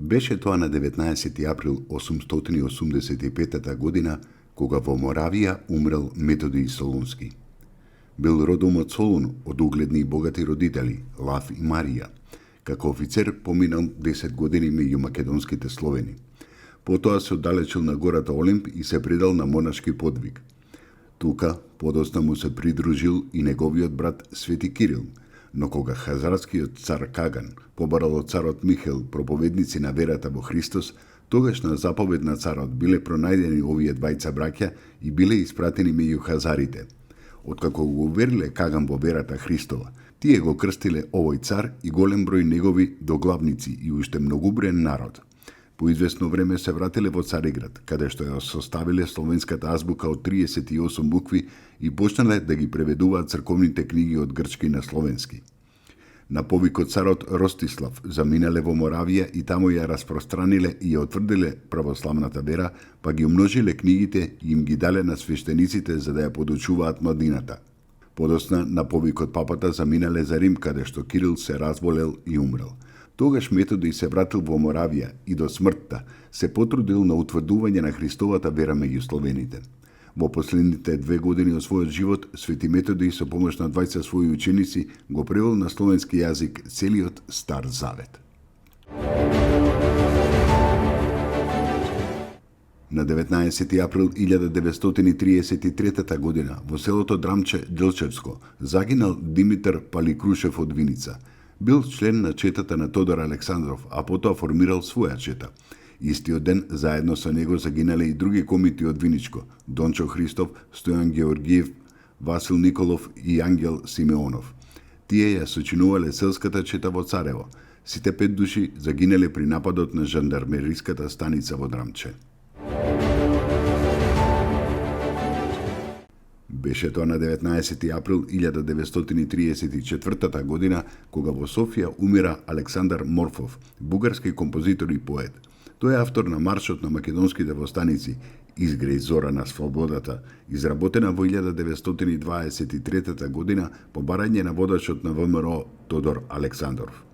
Беше тоа на 19. април 885 година, кога во Моравија умрел Методи Солунски. Бил родом од Солун, од угледни и богати родители, Лав и Марија. Како офицер поминал 10 години меѓу македонските словени. Потоа се оддалечил на гората Олимп и се предал на монашки подвиг. Тука подоцна му се придружил и неговиот брат Свети Кирил, но кога хазарскиот цар Каган побарал од царот Михаил проповедници на верата во Христос, тогаш на заповед на царот биле пронајдени овие двајца браќа и биле испратени меѓу хазарите. Откако го увериле Каган во верата Христова, тие го крстиле овој цар и голем број негови доглавници и уште многуброен народ. По известно време се вратиле во Цариград, каде што ја составиле словенската азбука од 38 букви и почнале да ги преведуваат црковните книги од грчки на словенски. На повикот царот Ростислав заминале во Моравија и таму ја распространиле и ја утврдиле православната вера, па ги умножиле книгите и им ги дале на свештениците за да ја подучуваат младината. Подоцна на повикот папата заминале за Рим, каде што Кирил се разболел и умрел. Тогаш Методи се вратил во Моравија и до смртта се потрудил на утврдување на Христовата вера меѓу словените. Во последните 2 години од својот живот, Свети Методи со помош на двајца своји ученици го превел на словенски јазик целиот Стар Завет. На 19. април 1933 година во селото Драмче Делчевско загинал Димитар Паликрушев од Виница. Бил член на четата на Тодор Александров, а потоа формирал своја чета. Истиот ден заедно со него загинале и други комити од Виничко: Дончо Христов, Стојан Георгиев, Васил Николов и Ангел Симеонов. Тие ја сочинувале селската чета во Царево. Сите 5 души загинале при нападот на жандармериската станица во Драмче. Беше тоа на 19. април 1934 година, кога во Софија умира Александар Морфов, бугарски композитор и поет. Тој е автор на Маршот на македонските востаници "Изгреј зора на слободата", изработена во 1923 година по барање на водачот на ВМРО Тодор Александров.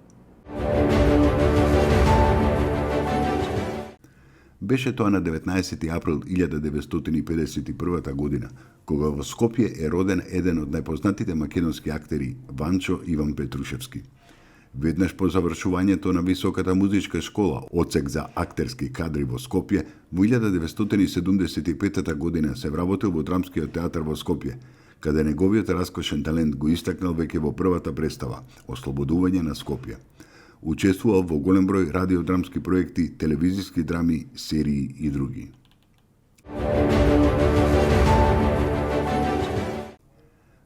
Беше тоа на 19. април 1951 година, кога во Скопје е роден еден од најпознатите македонски актери, Ванчо Иван Петрушевски. Веднаш по завршувањето на Високата музичка школа, одсек за актерски кадри во Скопје, во 1975 година се вработил во Драмскиот театар во Скопје, каде неговиот раскошен талент го истакнал веќе во првата представа "Ослободување на Скопје". Учествувал во голем број радиодрамски проекти, телевизиски драми, серии и други.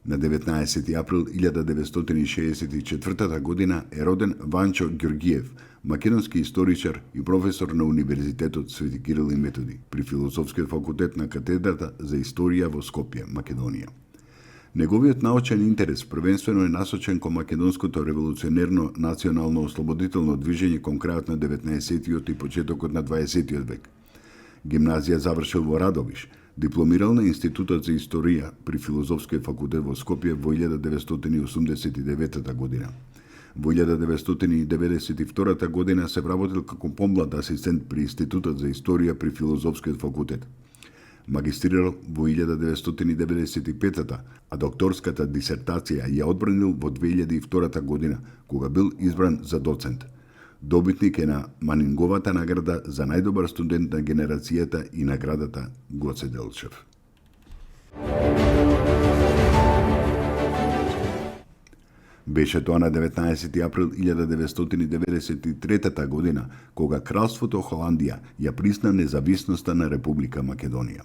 На 19. април 1964 година е роден Ванчо Георгиев, македонски историчар и професор на Универзитетот Свети Кирил и Методи при Филозофскиот факултет на катедрата за историја во Скопје, Македонија. Неговиот научен интерес првенствено е насочен кон македонското револуционерно национално ослободително движење кон крајот на 19-тиот и почетокот на 20-тиот век. Гимназија завршил во Радовиш, дипломирал на Институтот за историја при Филозофскиот факултет во Скопје во 1989 година. Во 1992 година се вработил како помлад асистент при Институтот за историја при Филозофскиот факултет. Магистрирал во 1995, а докторската дисертација ја одбранил во 2002 година, кога бил избран за доцент. Добитник е на Манинговата награда за најдобар студент на генерацијата и наградата Гоце Делчев. Беше тоа на 19. април 1993 година, кога Кралството Холандија ја призна независноста на Република Македонија.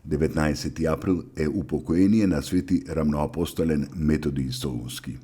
Деветнаесети април е упокоение на свети рамноапостолен Методи Солунски.